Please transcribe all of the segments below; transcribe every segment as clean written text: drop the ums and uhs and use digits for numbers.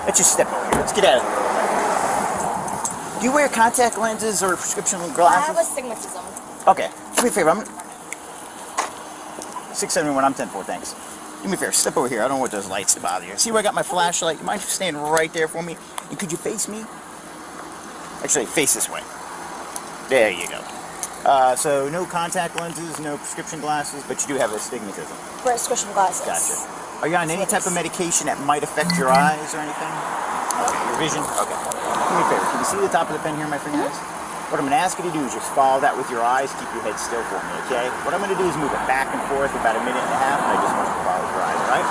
Let's just step over here. Let's get out of here. Do you wear contact lenses or prescription glasses? I have astigmatism. Okay. Do me a favor. I'm 671. I'm 10-4. Thanks. Do me a favor. Step over here. I don't want those lights to bother you. See where I got my flashlight? You mind standing right there for me? And could you face me? Actually, face this way. There you go. So no contact lenses, no prescription glasses, but you do have astigmatism. Prescription glasses. Gotcha. Are you on any type of medication that might affect your eyes or anything? Okay, your vision? Okay. Do me a favor. Can you see the top of the pen here, my finger? What I'm going to ask you to do is just follow that with your eyes. Keep your head still for me, okay? What I'm going to do is move it back and forth about a minute and a half, and I just want you to follow with your eyes, all right?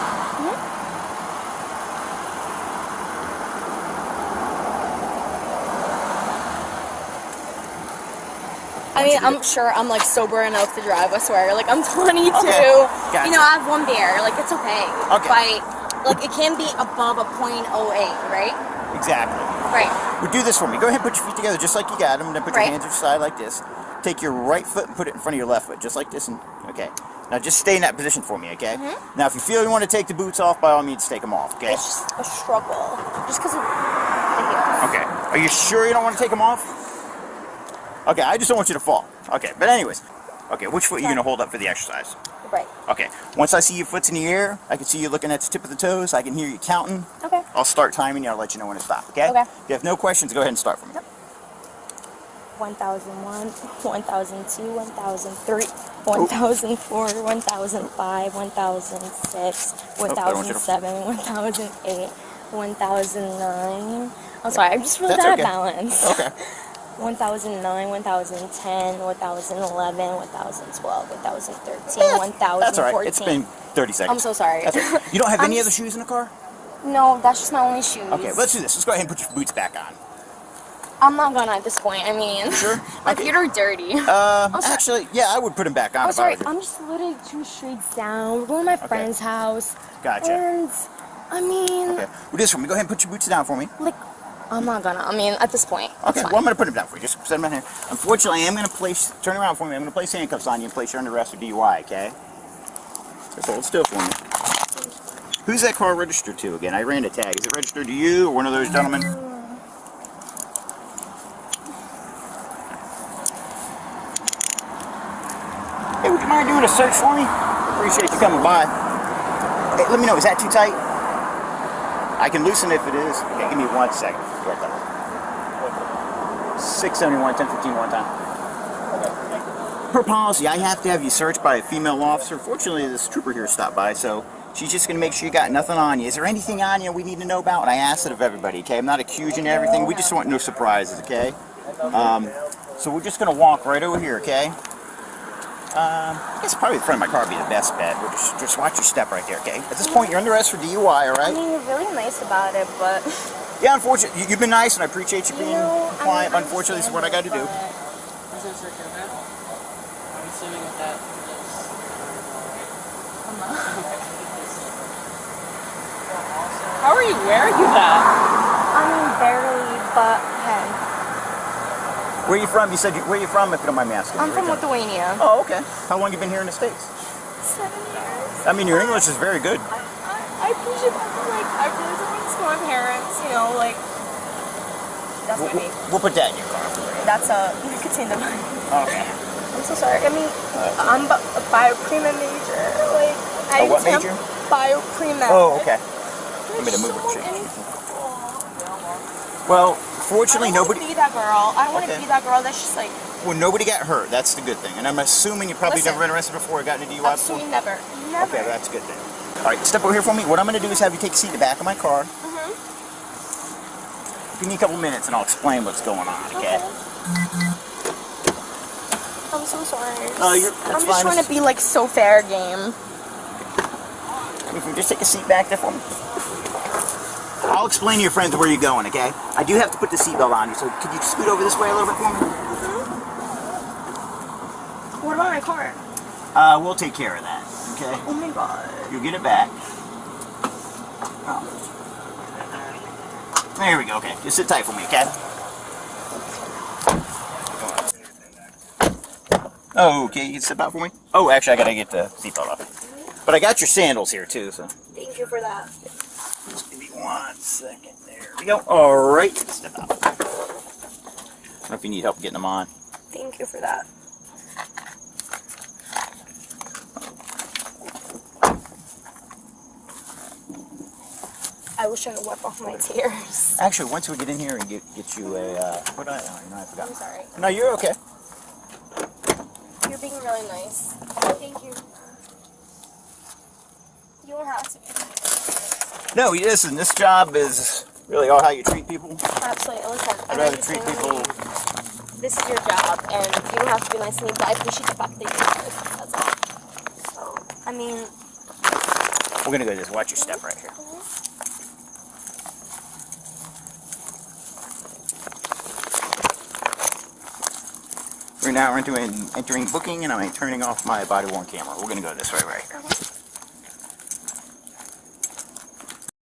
I mean, I'm sure I'm like sober enough to drive, I swear. Like, I'm 22. Okay. Gotcha. You know, I have one beer. Like, it's okay. Okay. Like, it can be above a .08, right? Exactly. Right. Well, do this for me. Go ahead and put your feet together just like you got them. Then put your hands to your side like this. Take your right foot and put it in front of your left foot, just like this. And okay. Now just stay in that position for me, okay? Now, if you feel you want to take the boots off, by all means, take them off, okay? It's just a struggle. Just because of the heel. Okay. Are you sure you don't want to take them off? Okay, I just don't want you to fall. Okay, but anyways. Okay, which foot are you going to hold up for the exercise? Right. Okay, once I see your foot's in the air, I can see you looking at the tip of the toes, I can hear you counting. Okay. I'll start timing you, I'll let you know when to stop, okay? Okay. If you have no questions, go ahead and start for me. 1001, 1002, 1003, 1004, 1005, 1006, 1007, 1008, 1009. I'm sorry, I'm just really bad at balance. Okay. 1009, 1010, 1011, 1012, 1013, 1014. That's all right. It's been 30 seconds. I'm so sorry. That's all right. You don't have any other shoes in the car? No, that's just my only shoes. Okay, let's do this. Let's go ahead and put your boots back on. I'm not gonna at this point. I mean, Sure? my feet are dirty. Actually, yeah, I would put them back on. I'm sorry. If I was I'm just literally 2 streets down. We're going to my friend's house. Gotcha. And I mean, okay. Well, do this for me. Go ahead and put your boots down for me. like, I'm not gonna. I mean, at this point. Okay. Well, I'm gonna put them down for you. Just set them down here. Unfortunately, I am gonna place. Turn around for me. I'm gonna place handcuffs on you and place you under arrest for DUI. Okay. Just hold still for me. Who's that car registered to again? I ran a tag. Is it registered to you or one of those gentlemen? Hey, would you mind doing a search for me? Appreciate you coming by. Hey, let me know. Is that too tight? I can loosen it if it is. Okay, give me 1 second. 671, 1015 one time. Okay. Per policy, I have to have you searched by a female officer. Fortunately, this trooper here stopped by, so she's just going to make sure you got nothing on you. Is there anything on you we need to know about? And I asked it of everybody, okay? I'm not accusing you of everything. We just want no surprises, okay? So we're just going to walk right over here, okay? I guess probably the front of my car would be the best bet. We'll just watch your step right there, okay? At this point, you're under arrest for DUI, all right? I mean, you're really nice about it, but... Yeah, unfortunately, you've been nice, and I appreciate you being compliant. Unfortunately, this is what I got to do. Is it circumvent? I'm assuming that How are you wearing that? I mean, barely, but hey. Where are you from? You said where are you from, if you don't mind me asking? I'm from Lithuania. Oh, okay. How long have you been here in the States? 7 years. I mean, your English is very good. I appreciate that, but like, I really don't want to school my parents, you know, like, that's what I mean. We'll put that in your car. That's a nicotine device. Okay. I'm so sorry. I mean, I'm a biopremed major. Like, I what major? Biopremed. Oh, okay. Let me to move it. Well, fortunately, nobody... I don't want to be that girl. I don't want to be that girl that's just like... Well, nobody got hurt. That's the good thing. And I'm assuming you probably never been arrested before or gotten a DUI before? Absolutely never. Never. Okay, that's a good thing. All right, step over here for me. What I'm going to do is have you take a seat in the back of my car. Give me a couple minutes and I'll explain what's going on, okay? I'm so sorry. I'm just trying to be like so fair game. If you just take a seat back there for me. I'll explain to your friends where you're going, okay? I do have to put the seatbelt on you, so could you scoot over this way a little bit for me? What about my car? We'll take care of that, okay? Oh my god. You'll get it back. Oh. There we go, okay. Just sit tight for me, okay? Oh, okay, you can step out for me? Oh, actually, I gotta get the seatbelt off. But I got your sandals here, too, so. Thank you for that. Just give me 1 1 second. There we go. Alright, step out. I don't know if you need help getting them on. Thank you for that. I wish I could wipe off my tears. Actually, once we get in here and get you a, what I, oh, I forgot. I'm sorry. No, you're okay. You're being really nice. Thank you. You don't have to be. No, listen, this job is really all how you treat people. Absolutely. Listen, I'd rather treat people. This is your job, and you don't have to be nice to me, but I appreciate the fact that you do. That's all. So, I mean, We're gonna go just watch your step right here. We're now entering booking, and I'm turning off my body-worn camera. We're gonna go this way right here.